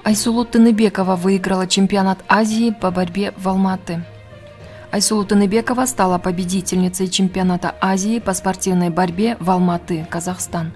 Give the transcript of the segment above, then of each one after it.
Айсулу Тыныбекова выиграла чемпионат Азии по борьбе в Алматы. Айсулу Тыныбекова стала победительницей чемпионата Азии по спортивной борьбе в Алматы, Казахстан.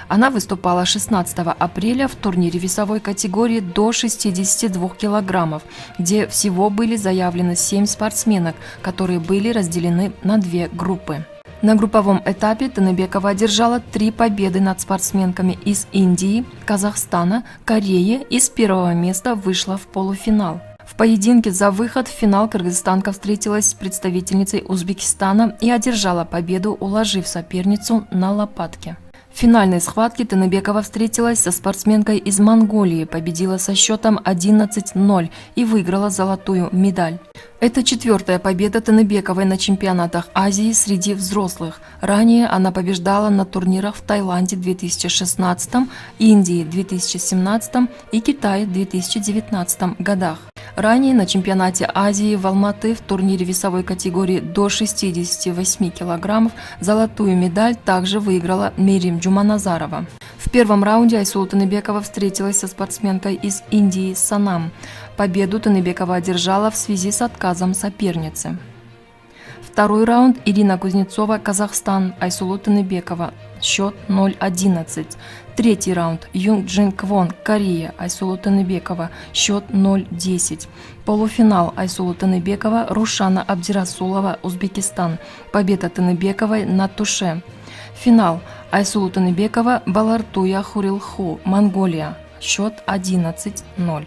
Она выступала 16 апреля в турнире весовой категории до 62 килограммов, где всего были заявлены 7 спортсменок, которые были разделены на две группы. На групповом этапе Тыныбекова одержала 3 победы над спортсменками из Индии, Казахстана, Кореи и с первого места вышла в полуфинал. В поединке за выход в финал кыргызстанка встретилась с представительницей Узбекистана и одержала победу, уложив соперницу на лопатки. В финальной схватке Тыныбекова встретилась со спортсменкой из Монголии, победила со счетом 11-0 и выиграла золотую медаль. Это 4-я победа Тыныбековой на чемпионатах Азии среди взрослых. Ранее она побеждала на турнирах в Таиланде 2016, Индии 2017 и Китае 2019 годах. Ранее на чемпионате Азии в Алматы в турнире весовой категории до 68 килограммов золотую медаль также выиграла Мерим Джуманазарова. В первом раунде Айсулу Тыныбекова встретилась со спортсменкой из Индии Санам. Победу Тыныбекова одержала в связи с отказом соперницы. Второй раунд Ирина Кузнецова, Казахстан, Айсулу Тыныбекова, счет 0-11. Третий раунд Юнг Джин Квон, Корея, Айсулу Тыныбекова, счет 0-10. Полуфинал Айсулу Тыныбекова, Рушана Абдирасулова, Узбекистан. Победа Тыныбековой на туше. Финал Айсулу Тыныбекова, Балартуя Хурилху, Монголия, счет 11-0.